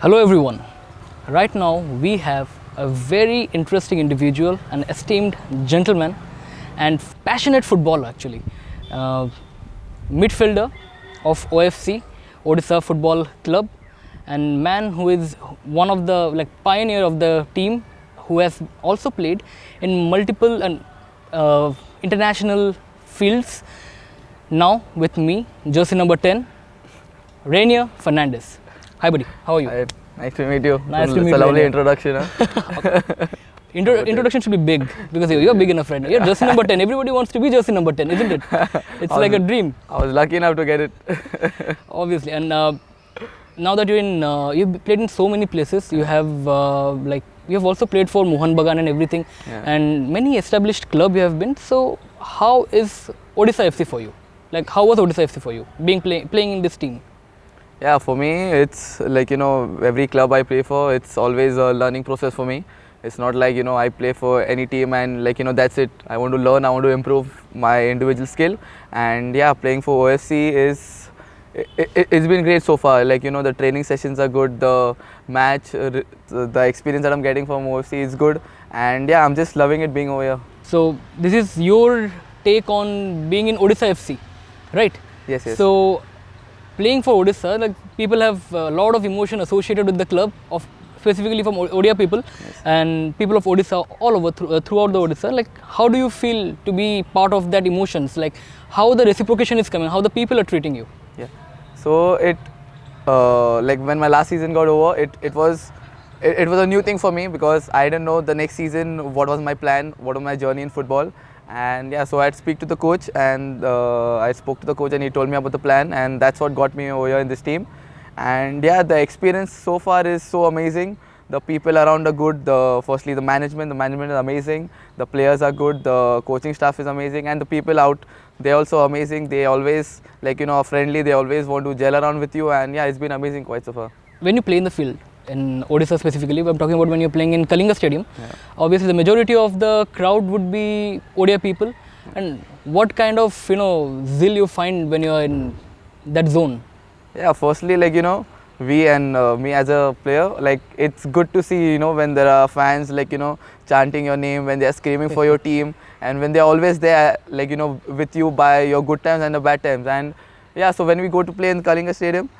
Hello everyone. Right now we have a very interesting individual, an esteemed gentleman and passionate footballer actually. Uh, Midfielder of OFC, Odisha Football Club, and man who is one of the pioneer of the team, who has also played in multiple and international fields. Now with me, jersey number 10, Raynier Fernandes. Hi buddy, how are you? Hi, nice to meet you. Nice to meet It's you, a lovely Raynier. introduction. Huh? Introduction should be big because you're big enough right now. You're jersey number 10. Everybody wants to be jersey number 10, isn't it? It's like a dream, I was lucky enough to get it. obviously. And now that you've played in so many places. You have you have also played for Mohan Bagan and everything, Yeah. and many established club you have been. So how is Odisha FC for you? Like how was Odisha FC for you playing in this team? Yeah, for me, it's like, every club I play for, it's always a learning process for me. It's not like, I play for any team and that's it. I want to learn, I want to improve my individual skill. And yeah, playing for OFC it's been great so far. The training sessions are good, the match, the experience that I'm getting from OFC is good. And yeah, I'm just loving it being over here. So this is your take on being in Odisha FC, right? Yes, yes. So playing for Odisha, like people have a lot of emotion associated with the club, of specifically from Odia people and people of Odisha all over throughout the Odisha. Like how do you feel to be part of that emotions? Like how the reciprocation is coming, how the people are treating you? Yeah. So when my last season got over, it was a new thing for me because I didn't know the next season what was my plan, what was my journey in football. And yeah, so I had to speak to the coach, and I spoke to the coach and he told me about the plan, and that's what got me over here in this team. And yeah, the experience so far is so amazing. The people around are good. Firstly, the management is amazing. The players are good. The coaching staff is amazing, and the people out, they're also amazing. They always are friendly. They always want to gel around with you, and yeah, it's been amazing quite so far. When you play in the field, in Odisha specifically, I'm talking about when you're playing in Kalinga Stadium, Yeah. obviously the majority of the crowd would be Odia people. And what kind of zeal you find when you're in that zone? Yeah, firstly, we and me as a player, it's good to see, when there are fans, chanting your name, when they are screaming for your team, and when they are always there, with you by your good times and the bad times. And yeah, so when we go to play in Kalinga Stadium,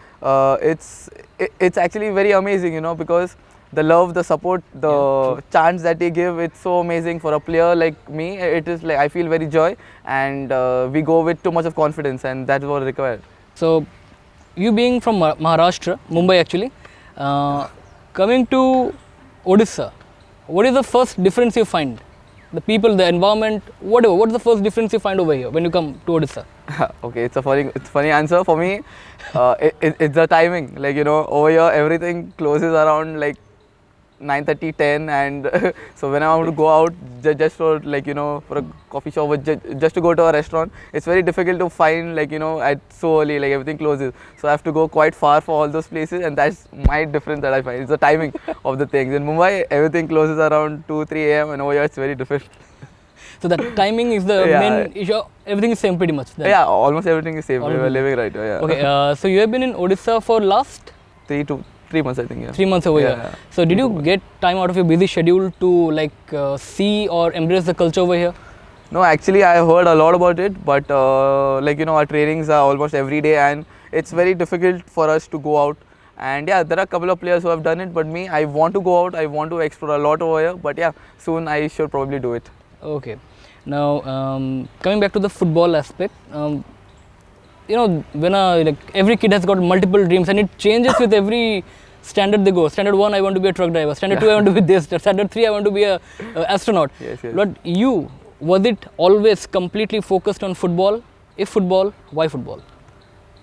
it's actually very amazing, because the love, the support, the chants that they give, it's so amazing for a player like me. It is like I feel very joy, and we go with too much of confidence, and that's what required. So, you being from Maharashtra, Mumbai actually, coming to Odisha, what is the first difference you find? The people, the environment, whatever. What's the first difference you find over here when you come to Odisha? Okay, it's a funny answer for me. It's the timing. Over here everything closes around 9:30, 10, and so when I want to go out just for for a coffee shop or just to go to a restaurant, it's very difficult to find at so early, everything closes. So I have to go quite far for all those places, and that's my difference that I find. It's the timing of the things. In Mumbai, everything closes around 2-3 a.m. and over here it's very different. So that timing is the Yeah. main issue. Everything is same pretty much. Then. Yeah, almost everything is same. We Almost were living right. Yeah. Okay, so you have been in Odisha for last 3 months, I think. Yeah. 3 months over Yeah, here. yeah. So did you get time out of your busy schedule to see or embrace the culture over here? No, actually, I heard a lot about it, but our trainings are almost every day, and it's very difficult for us to go out. And yeah, there are a couple of players who have done it, but me, I want to go out. I want to explore a lot over here. But yeah, soon I should probably do it. Okay. Now coming back to the football aspect, when every kid has got multiple dreams and it changes with every standard they go. Standard 1, I want to be a truck driver. Standard 2, I want to be this. Standard 3, I want to be a astronaut. Yes, yes. But you, was it always completely focused on football? If football, why football?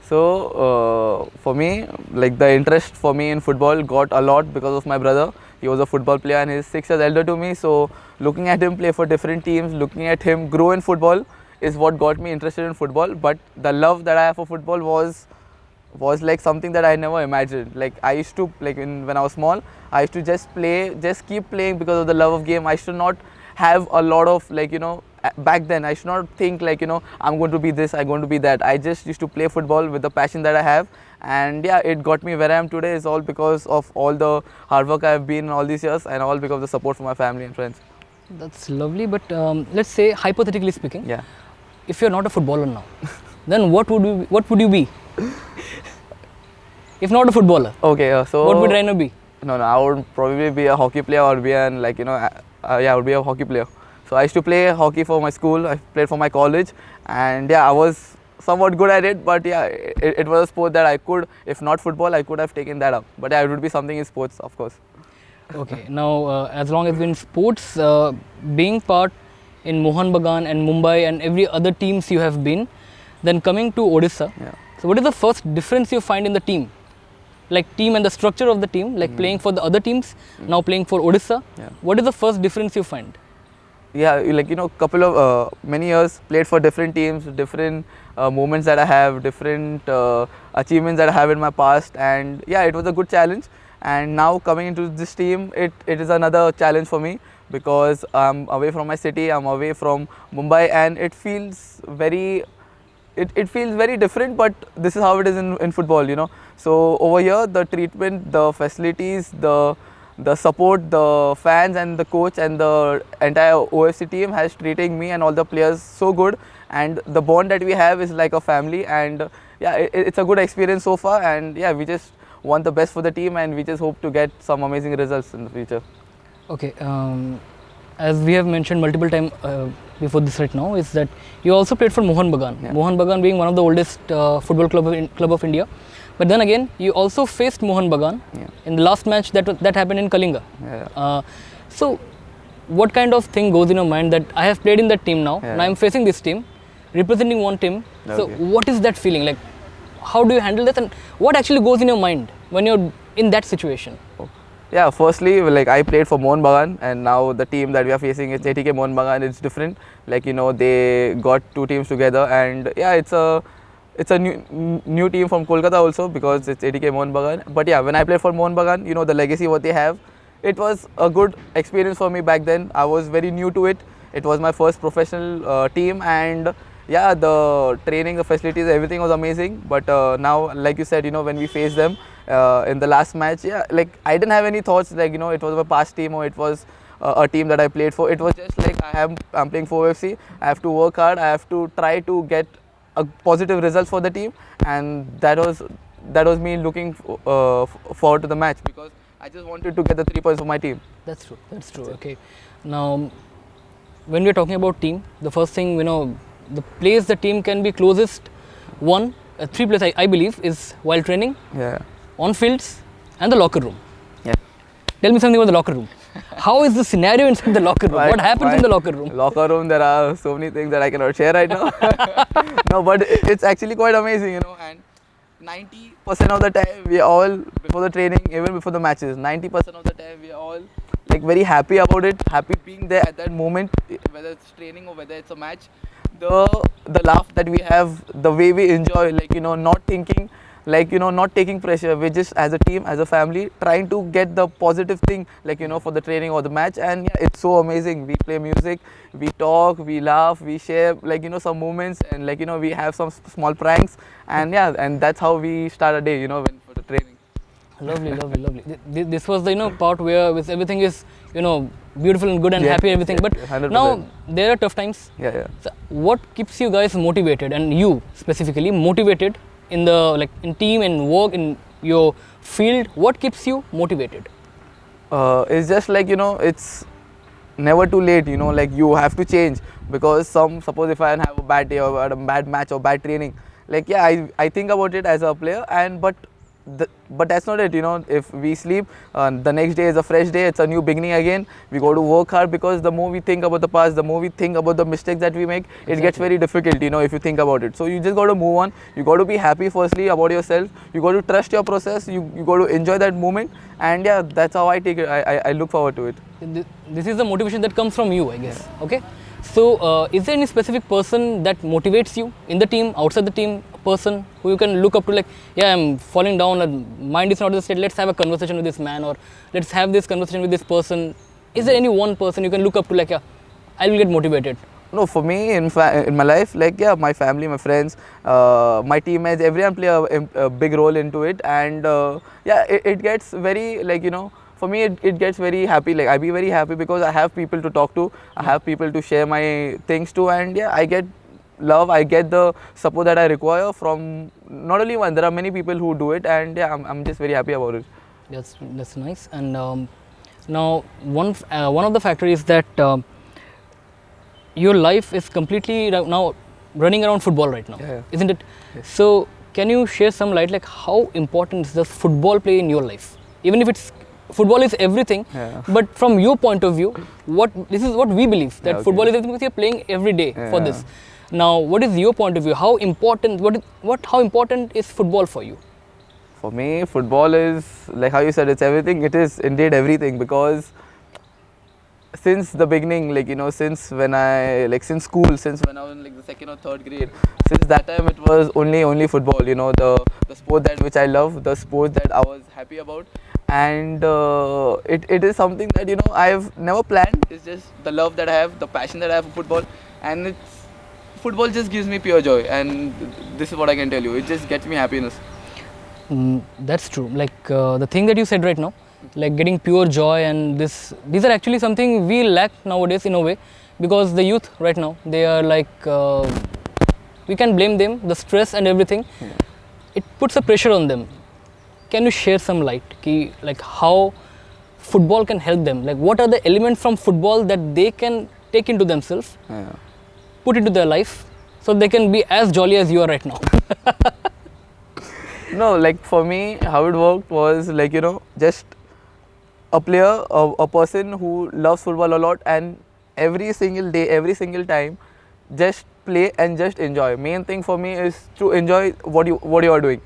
So for me, the interest for me in football got a lot because of my brother. He was a football player and he's 6 years elder to me. So looking at him play for different teams, looking at him grow in football is what got me interested in football. But the love that I have for football was something that I never imagined. I used to when I was small, I used to just keep playing because of the love of game. I used to not have a lot of back then I should not think like, you know, I'm going to be this, I'm going to be that. I just used to play football with the passion that I have, and yeah, it got me where I am today. Is all because of all the hard work I've been in all these years, and all because of the support from my family and friends. That's lovely. But let's say, hypothetically speaking, Yeah. if you're not a footballer now, then what would you be? If not a footballer, Okay, so what would Raynier be? No, I would probably be a hockey player or be an, like, you know, yeah, I would be a hockey player. So I used to play hockey for my school, I played for my college, and yeah, I was somewhat good at it, but yeah, it was a sport that I could, if not football, I could have taken that up. But yeah, it would be something in sports, of course. Okay, now as long as in sports, being part in Mohan Bagan and Mumbai and every other teams you have been, then coming to Odisha. Yeah. So what is the first difference you find in the team? Like team and the structure of the team, like playing for the other teams, now playing for Odisha. Yeah. What is the first difference you find? Yeah, like, you know, couple of many years played for different teams, different moments that I have, different achievements that I have in my past, and yeah, it was a good challenge. And now coming into this team, it is another challenge for me, because I'm away from my city, I'm away from Mumbai, and it feels very different, but this is how it is in football, you know. So over here, the treatment, the facilities, the support, the fans and the coach and the entire OFC team has treating me and all the players so good, and the bond that we have is like a family, and yeah, it's a good experience so far, and yeah, we just want the best for the team, and we just hope to get some amazing results in the future. Okay, as we have mentioned multiple times before this right now, is that you also played for Mohan Bagan. Yeah. Mohan Bagan being one of the oldest football club of India. But then again, you also faced Mohan Bagan in the last match that happened in Kalinga. Yeah. So, what kind of thing goes in your mind that I have played in that team now, Yeah. and I am facing this team, representing one team. So, Okay. what is that feeling like? How do you handle that, and what actually goes in your mind when you're in that situation? Yeah, firstly, like, I played for Mohan Bagan, and now the team that we are facing is ATK Mohan Bagan. It's different. Like, you know, they got two teams together, and yeah, it's a new team from Kolkata also, because it's ATK Mohan Bagan. But yeah, when I played for Mohan Bagan, you know, the legacy what they have, it was a good experience for me back then. I was very new to it. It was my first professional team, and yeah, the training, the facilities, everything was amazing. But now, like you said, you know, when we faced them in the last match, yeah, like, I didn't have any thoughts like, you know, it was my past team or it was a team that I played for. It was just like, I'm playing for OFC. I have to work hard. I have to try to get a positive result for the team, and that was me looking forward to the match, because I just wanted to get the 3 points for my team. That's true. That's true. Okay. Now, when we are talking about team, the first thing, you know, the place the team can be closest, three places I believe, is while training, Yeah. on fields, and the locker room. Yeah. Tell me something about the locker room. How is the scenario inside the locker room? What happens in the locker room? Locker room, there are so many things that I cannot share right now. No, but it's actually quite amazing, you know. And 90% of the time, we are all, before the training, even before the matches, 90% of the time, we are all like very happy about it, happy being there at that moment, whether it's training or whether it's a match. The laugh that we have, the way we enjoy, like, you know, not thinking, like, you know, not taking pressure. We just, as a team, as a family, trying to get the positive thing, like, you know, for the training or the match. And yeah, it's so amazing. We play music, we talk, we laugh, we share, like, you know, some moments, and like, you know, we have some small pranks, and yeah, and that's how we start a day, you know, when for the training. Lovely, lovely, lovely. This was the, you know, part where with everything is, you know, beautiful and good and happy and everything. But 100%. now there are tough times. Yeah. So what keeps you guys motivated, and you specifically motivated in the, like, in team and work in your field? What keeps you motivated? It's just like, you know, it's never too late, you know, like, you have to change, because suppose if I have a bad day or a bad match or bad training, like, yeah, I think about it as a player, and but that's not it, you know. If we sleep, the next day is a fresh day, it's a new beginning again. We got to work hard, because the more we think about the past, the more we think about the mistakes that we make, it gets very difficult, you know, if you think about it. So you just got to move on. You got to be happy firstly about yourself. You got to trust your process. You got to enjoy that moment, and yeah, that's how I take it. I look forward to it. This is the motivation that comes from you, I guess. Okay. So, is there any specific person that motivates you in the team, outside the team, a person who you can look up to, like, yeah, I'm falling down, and mind is not in the state, let's have a conversation with this man, or let's have this conversation with this person. Is there any one person you can look up to, like, yeah, I will get motivated? No, for me in my life, like yeah, my family, my friends, my teammates, everyone play a big role into it, and yeah, it gets very like for me it gets very happy. Like I be very happy because I have people to talk to, I have people to share my things to, and yeah, I get love, I get the support that I require from not only one. There are many people who do it, and yeah, I'm just very happy about it. That's nice. And now one of the factors is that your life is completely now running around football right now, Yeah. isn't it? So can you share some light like how important does football play in your life? Even if it's football is everything, Yeah. but from your point of view, what this is what we believe that Yeah, okay. football is everything because you're playing every day for Yeah. this. Now, what is your point of view? How important how important is football for you? For me, football is like how you said, it's everything. It is indeed everything because since the beginning, like since when I since school, since when I was in like the second or third grade, since that time it was only football. The sport that which I love, the sport that I was happy about, and it is something that I've never planned. It's just the love that I have, the passion that I have for football, and it's football just gives me pure joy, and this is what I can tell you. It just gets me happiness. That's true. Like the thing that you said right now, like getting pure joy, and these are actually something we lack nowadays in a way, because the youth right now, they are like we can blame them, the stress and everything. It puts a pressure on them. Can you share some light, like how football can help them? Like what are the elements from football that they can take into themselves, Yeah. put into their life, so they can be as jolly as you are right now? No, like for me, how it worked was like just a player, a person who loves football a lot, and every single day, every single time, just play and just enjoy. Main thing for me is to enjoy what you are doing.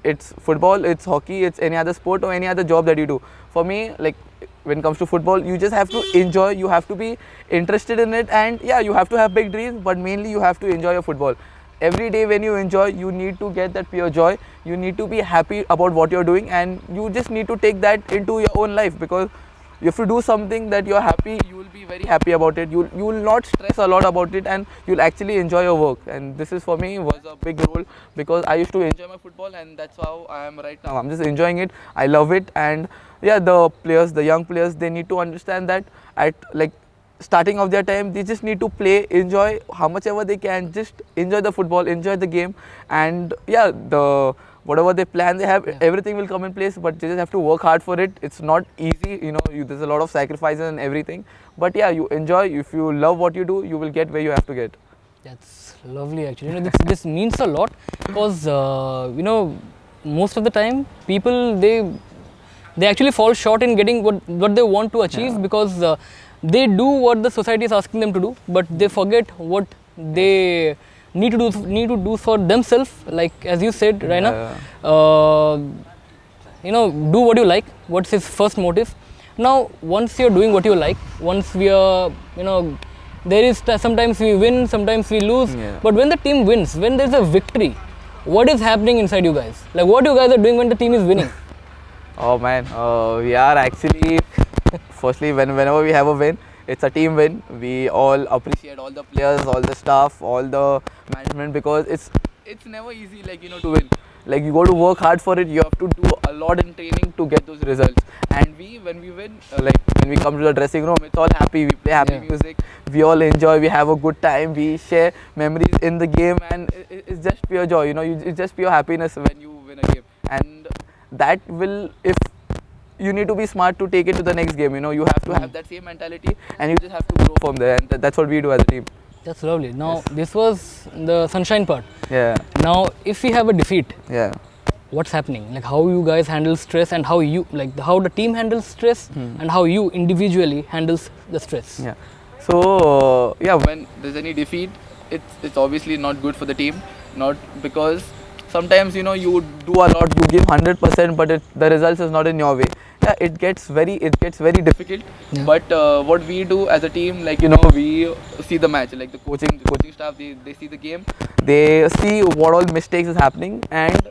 It's football, it's hockey, it's any other sport or any other job that you do. For me, like when it comes to football, you just have to enjoy. You have to be interested in it, and yeah, you have to have big dreams, but mainly you have to enjoy your football. Every day when you enjoy, you need to get that pure joy. You need to be happy about what you're doing, and you just need to take that into your own life, because if you do something that you're happy, you will be very happy about it. You will not stress a lot about it, and you'll actually enjoy your work. And this is for me was a big role, because I used to enjoy my football, and that's how I am right now. I'm just enjoying it. I love it, and yeah, the young players, they need to understand that at like starting of their time, they just need to play, enjoy how much ever they can, just enjoy the football, enjoy the game, and yeah, whatever they plan, they have, everything will come in place, but they just have to work hard for it. It's not easy, there's a lot of sacrifices and everything, but yeah, you enjoy. If you love what you do, you will get where you have to get. That's lovely actually. This means a lot, because most of the time people they actually fall short in getting what they want to achieve, because they do what the society is asking them to do, but they forget what they need to do for themselves. Like as you said, Raina, do what you like. What's his first motive? Now, once you're doing what you like, once we are, there is sometimes we win, sometimes we lose. Yeah. But when the team wins, when there's a victory, what is happening inside you guys? Like what you guys are doing when the team is winning? Oh man, we are actually, firstly, whenever we have a win, it's a team win. We all appreciate all the players, all the staff, all the management, because it's never easy, to win. Like you got to work hard for it. You have to do a lot in training to get those results. And when we win, when we come to the dressing room, it's all happy. We play happy music. We all enjoy. We have a good time. We share memories in the game, and it's just pure joy. It's just pure happiness when you win a game. And that will, if you need to be smart to take it to the next game. You have to have that same mentality, and you just have to grow from there. And that's what we do as a team. That's lovely. Now this was the sunshine part. Yeah. Now if we have a defeat, Yeah. what's happening? Like how you guys handle stress, and how how the team handles stress, and how you individually handles the stress. Yeah. So yeah, when there's any defeat, it's obviously not good for the team. Not because sometimes you do a lot, you give 100%, but the results is not in your way. Yeah, it gets very difficult. Yeah. But what we do as a team, we see the match, like the coaching staff, they see the game, they see what all mistakes is happening, and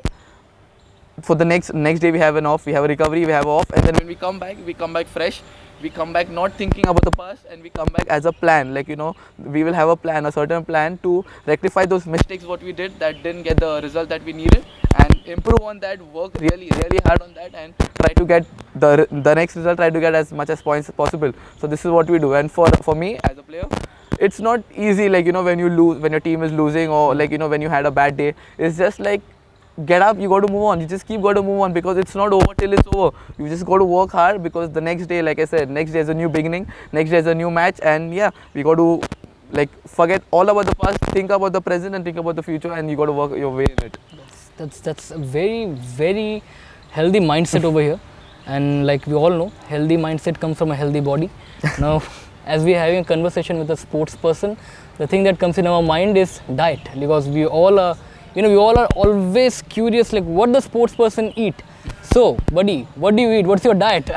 for the next day we have an off, we have a recovery, we have off, and then when we come back fresh. we come back not thinking about the past, and we come back as a plan. Like, we will have a plan, a certain plan to rectify those mistakes what we did that didn't get the result that we needed, and improve on that, work really really hard on that, and try to get the next result, try to get as much as points as possible. So this is what we do. And for me as a player, it's not easy, like, when you lose, when your team is losing, or like, when you had a bad day. It's just like, get up, you got to move on. You just keep got to move on, because it's not over till it's over. You just got to work hard, because the next day, like I said, next day is a new beginning, next day is a new match. And yeah, we got to like forget all about the past, think about the present, and think about the future, and you got to work your way in it. That's a very, very healthy mindset over here. And like we all know, healthy mindset comes from a healthy body. Now, as we are having a conversation with a sports person, the thing that comes in our mind is diet, because we all are, we all are always curious, like, what does sports person eat? So, buddy, what do you eat? What's your diet?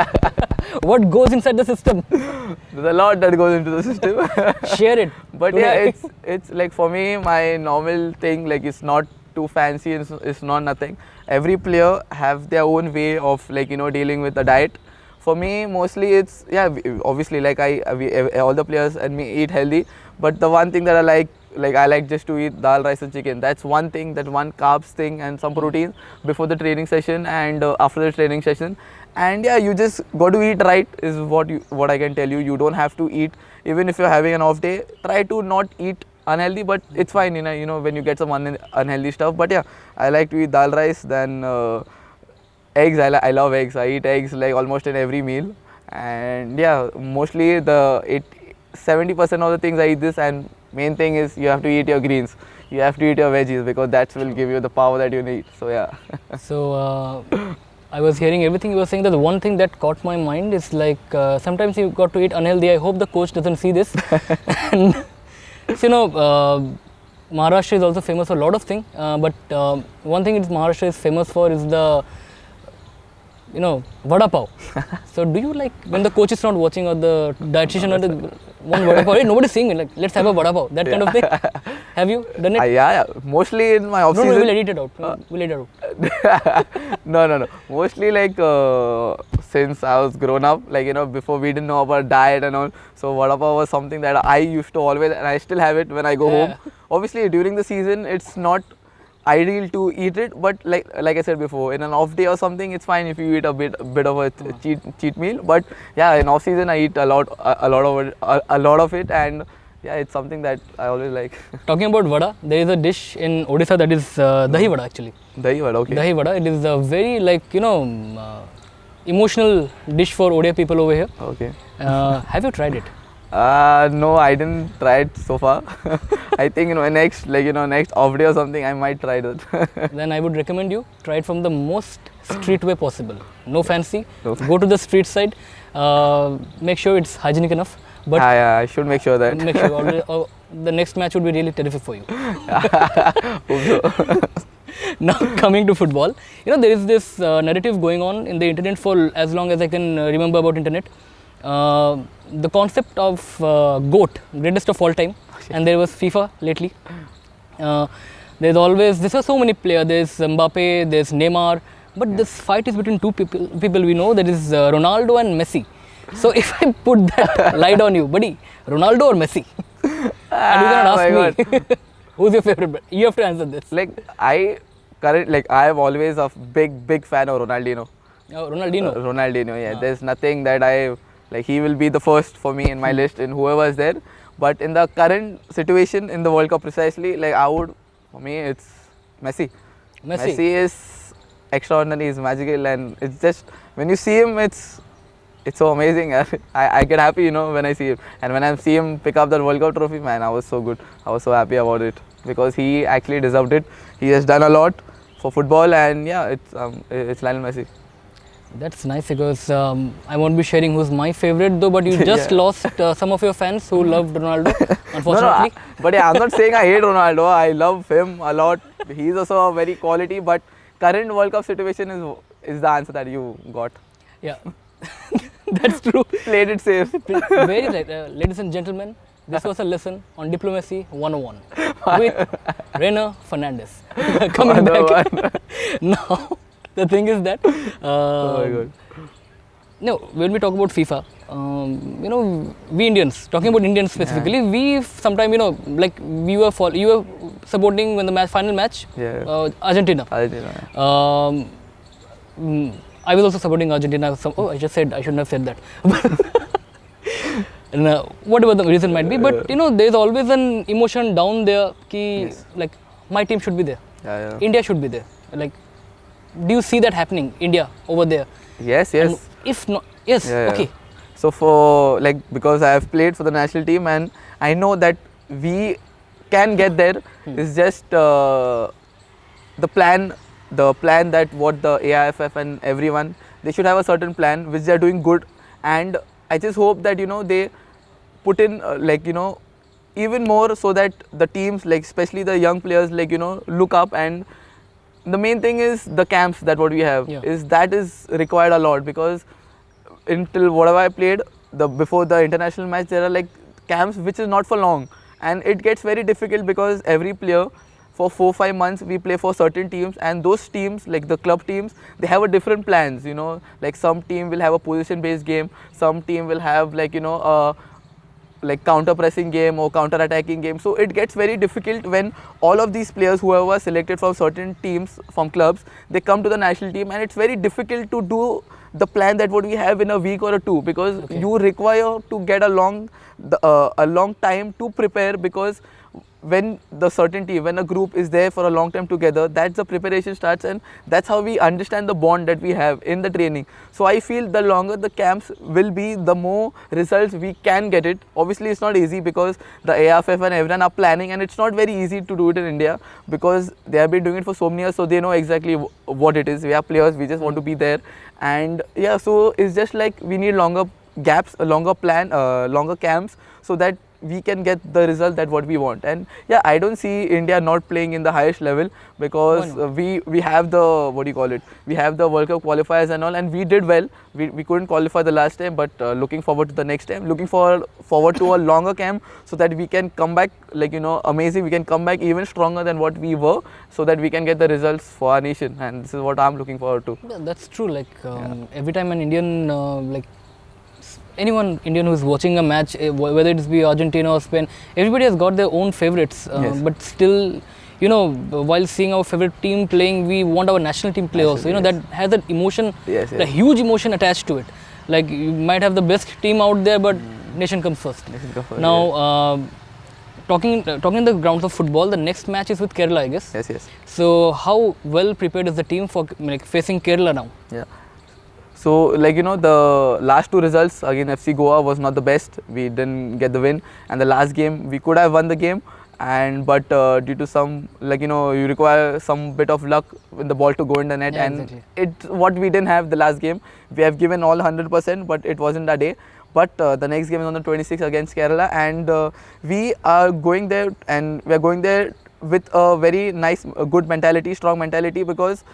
What goes inside the system? There's a lot that goes into the system. Share it. But today. yeah, it's like, for me, my normal thing, like, it's not too fancy, it's not nothing. Every player have their own way of, like, dealing with the diet. For me, mostly it's, yeah, obviously, like, all the players and me eat healthy, but the one thing that I like just to eat dal, rice and chicken. That's one thing, that one carbs thing, and some protein before the training session and after the training session. And yeah, you just got to eat right, is what I can tell you. You don't have to eat, even if you're having an off day, try to not eat unhealthy, but it's fine, when you get some unhealthy stuff. But yeah, I like to eat dal, rice, then eggs. I love eggs. I eat eggs like almost in every meal. And yeah, mostly 70% of the things I eat this, and main thing is you have to eat your greens. You have to eat your veggies, because that will give you the power that you need. So yeah. So I was hearing everything you were saying. That the one thing that caught my mind is like, sometimes you got to eat unhealthy. I hope the coach doesn't see this. And so, Maharashtra is also famous for a lot of things, but one thing Maharashtra is famous for is the vada pav. So do you, like, when the coach is not watching, or the dietitian, or the one vada pav, hey, nobody's seeing it, like, let's have a vada pav, that kind of thing? Have you done it? Yeah. Mostly in my off season. No, we'll edit it out. We'll edit it out. No. Mostly, like, since I was grown up, like, before we didn't know about diet and all. So vada pav was something that I used to always, and I still have it when I go home. Obviously, during the season, it's not ideal to eat it, but like I said before, in an off day or something, it's fine if you eat a bit of a cheat meal. But yeah, in off season, I eat a lot of it, and yeah, it's something that I always like. Talking about vada, there is a dish in Odisha that is dahi vada, actually. Dahi vada, okay. Dahi vada, it is a very, like, emotional dish for Odia people over here. Okay. Have you tried it? No, I didn't try it so far. I think next off day or something, I might try that. Then I would recommend you try it from the most street way possible. No fancy. Go to the street side. Make sure it's hygienic enough. But yeah, I should make sure that. Make sure the next match would be really terrific for you. Now coming to football, there is this narrative going on in the internet for as long as I can remember about internet. The concept of GOAT, greatest of all time, and there was FIFA lately. There's so many players. There's Mbappe, there's Neymar, but this fight is between two people we know, that is Ronaldo and Messi. So if I put that light on you, buddy, Ronaldo or Messi? And you cannot ask me who's your favorite. You have to answer this. Like, I am always a big fan of Ronaldinho. Ronaldinho, yeah. There's nothing that he will be the first for me in my list, in whoever is there. But in the current situation in the World Cup, precisely, for me, it's Messi. Messi is extraordinary, he's magical, and it's just, when you see him, it's so amazing. I get happy, when I see him. And when I see him pick up that World Cup trophy, man, I was so good. I was so happy about it, because he actually deserved it. He has done a lot for football, and yeah, it's Lionel Messi. That's nice, because I won't be sharing who's my favorite though, but you just lost some of your fans who loved Ronaldo, unfortunately. But yeah, I'm not saying I hate Ronaldo. I love him a lot. He's also a very quality, but current World Cup situation is the answer that you got. Yeah, that's true. Played it safe. Very right. Ladies and gentlemen, this was a lesson on Diplomacy 101 with Raynier Fernandes. Coming back. Now, the thing is that, oh my God. No, when we talk about FIFA, we Indians, talking about Indians specifically, we sometimes, like you were supporting when the final match, Yeah. Argentina. Argentina. I was also supporting Argentina. I just said I shouldn't have said that. And, whatever the reason might be, but there's always an emotion down there. Yes. Like my team should be there. Yeah, yeah. India should be there. Like, do you see that happening? India over there. Yes, And yes. if not, yes. Yeah, yeah. Okay. So for because I have played for the national team and I know that we can get there. It's just the plan that what the AIFF and everyone, they should have a certain plan which they are doing good, and I just hope that they put in even more so that the teams, like especially the young players, look up. And the main thing is the camps that what we have is required a lot, because until whatever I played before the international match, there are like camps which is not for long, and it gets very difficult because every player for 4-5 months we play for certain teams, and those teams, like the club teams, they have a different plans. Like some team will have a position based game, some team will have like counter pressing game or counter attacking game. So it gets very difficult when all of these players, whoever are selected from certain teams, from clubs, they come to the national team, and it's very difficult to do the plan that what we have in a week or two, because you require to get a long time to prepare, because when a group is there for a long time together, that's the preparation starts, and that's how we understand the bond that we have in the training. So I feel the longer the camps will be, the more results we can get it. Obviously it's not easy because the AFF and everyone are planning, and it's not very easy to do it in India because they have been doing it for so many years, so they know exactly what it is. We have players, we just want to be there, and yeah, so it's just like we need longer gaps, a longer plan, longer camps, so that we can get the result that what we want. And yeah, I don't see India not playing in the highest level, because we have the we have the World Cup qualifiers and all, and we did well. We couldn't qualify the last time, but looking forward to the next time, looking forward to a longer camp, so that we can come back amazing. We can come back even stronger than what we were, so that we can get the results for our nation, and this is what I'm looking forward to. Yeah, that's true. Every time an Indian anyone Indian who is watching a match, whether it be Argentina or Spain, everybody has got their own favorites. But still, while seeing our favorite team playing, we want our national team play also. That has that emotion, a huge emotion attached to it. Like, you might have the best team out there, but nation comes first. Now, talking in the grounds of football, the next match is with Kerala, I guess. Yes. So, how well prepared is the team for facing Kerala now? Yeah. So the last two results against FC Goa was not the best. We didn't get the win, and the last game we could have won the game, but due to some you require some bit of luck when the ball to go in the net, and it's what we didn't have the last game. We have given all 100%, but it wasn't our day. But the next game is on the 26th against Kerala, and we are going there, and we are going there with a very nice, good mentality, strong mentality, because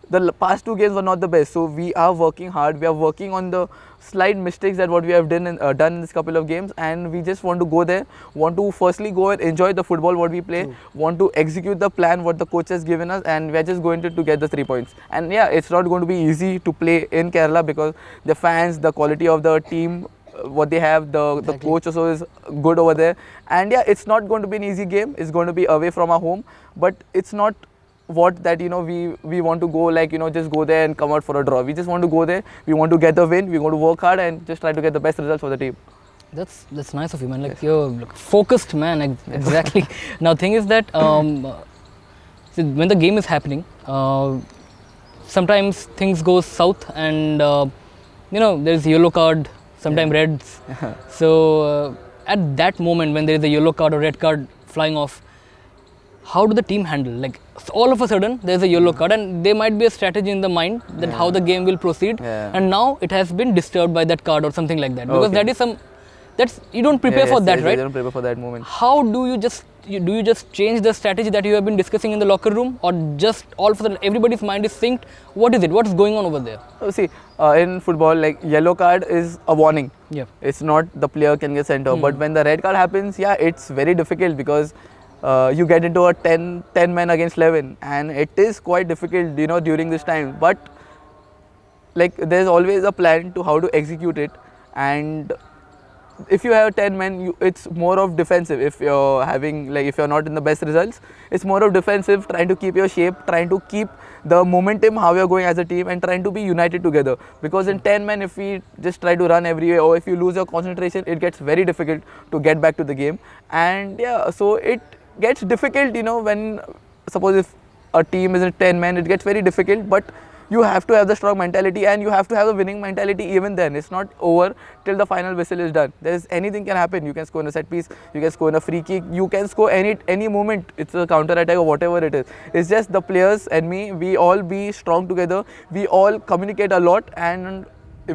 the past two games were not the best. So we are working hard. We are working on the slight mistakes that what we have done in this couple of games, and we just want to go there, want to firstly go and enjoy the football what we play, want to execute the plan what the coach has given us, and we are just going to get the 3 points. And yeah, it's not going to be easy to play in Kerala, because the fans, the quality of the team, what they have, the coach also is good over there. And yeah, it's not going to be an easy game. It's going to be away from our home, but it's not what that we want to go just go there and come out for a draw. We just want to go there, we want to get the win, we want to work hard and just try to get the best results for the team. That's nice of you, man. You're focused, man. Exactly. Now, thing is that when the game is happening, sometimes things go south, and there's yellow card, sometimes reds. So at that moment when there is a yellow card or red card flying off, how do the team handle? All of a sudden there's a yellow card, and there might be a strategy in the mind that how the game will proceed, and now it has been disturbed by that card or something like that, because that's you don't prepare for that, right? You don't prepare for that moment. How do you just change the strategy that you have been discussing in the locker room, or just all of a sudden everybody's mind is synced? What's going on over there? See, in football, yellow card is a warning. It's not the player can get sent off. But when the red card happens, it's very difficult, because you get into a 10 men against 11, and it is quite difficult during this time. But there's always a plan to how to execute it, and if you have 10 men, it's more of defensive. If you're having, like, if you're not in the best results, it's more of defensive, trying to keep your shape, trying to keep the momentum how you're going as a team, and trying to be united together. Because in 10 men, if we just try to run everywhere, or if you lose your concentration, it gets very difficult to get back to the game. And yeah, so it gets difficult, when suppose if a team is in 10 men, it gets very difficult, but you have to have the strong mentality, and you have to have the winning mentality even then. It's not over till the final whistle is done. Anything can happen. You can score in a set piece, you can score in a free kick, you can score any moment. It's a counter attack or whatever it is. It's just the players and me, we all be strong together, we all communicate a lot, and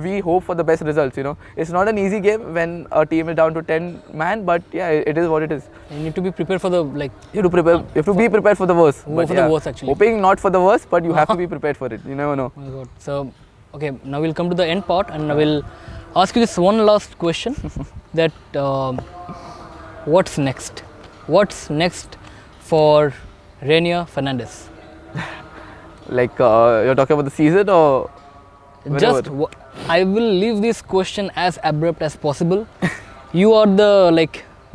we hope for the best results. It's not an easy game when a team is down to 10 man, but yeah, it is what it is. You need to be prepared for the You have to be prepared for the worst. For the worst, actually. Hoping not for the worst, but you have to be prepared for it. You never know. Oh my God. So, okay, now we'll come to the end part, and I will ask you this one last question: that what's next? What's next for Raynier Fernandes? Like you're talking about the season or? Just I will leave this question as abrupt as possible. You are the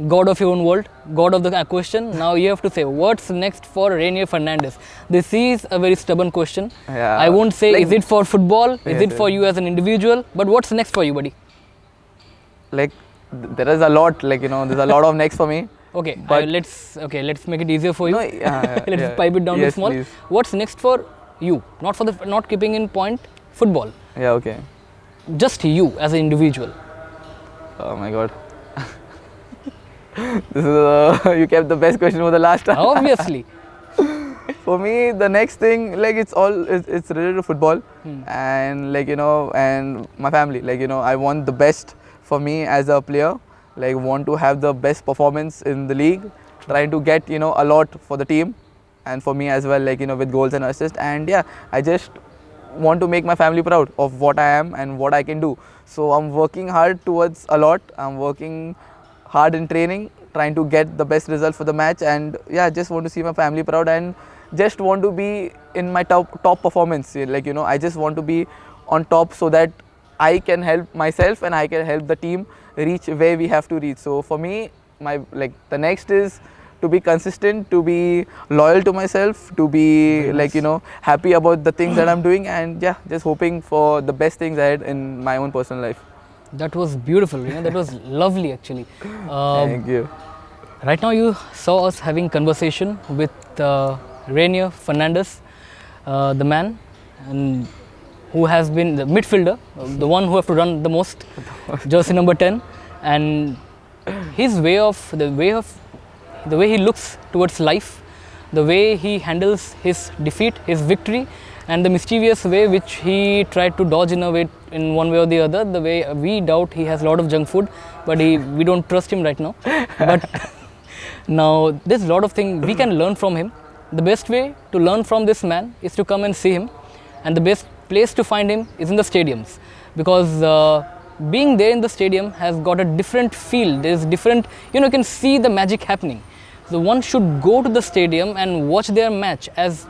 god of your own world, god of the question. Now you have to say what's next for Raynier Fernandes. This is a very stubborn question. Yeah. I won't say is it for football, is it yeah. for you as an individual, but what's next for you, buddy? There is a lot. There's a lot of next for me. Okay, but let's make it easier for you. No, Let's pipe it down to small. Please. What's next for you? Not keeping in point football. Yeah, okay. Just you as an individual. Oh my God. This is you kept the best question for the last time. Obviously. For me, the next thing, it's related to football, and and my family. I want the best for me as a player. Want to have the best performance in the league, trying to get a lot for the team, and for me as well. With goals and assists, and yeah, I just want to make my family proud of what I am and what I can do. So I'm working hard towards a lot. I'm working hard in training, trying to get the best result for the match, and yeah, just want to see my family proud, and just want to be in my top performance. I just want to be on top so that I can help myself and I can help the team reach where we have to reach. So for me, the next is to be consistent, to be loyal to myself, to be happy about the things that I'm doing, and yeah, just hoping for the best things ahead in my own personal life. That was beautiful. That was lovely, actually. Thank you. Right now, you saw us having conversation with Raynier Fernandes, the man who has been the midfielder, the one who have to run the most, jersey number 10, and the way he looks towards life, the way he handles his defeat, his victory, and the mischievous way which he tried to dodge in one way or the other. The way we doubt he has a lot of junk food, but we don't trust him right now. But now there's a lot of things we can learn from him. The best way to learn from this man is to come and see him, and the best place to find him is in the stadiums, because being there in the stadium has got a different feel. There's different, you can see the magic happening. So one should go to the stadium and watch their match, as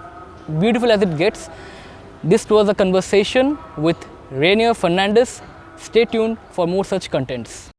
beautiful as it gets. This was a conversation with Raynier Fernandes. Stay tuned for more such contents.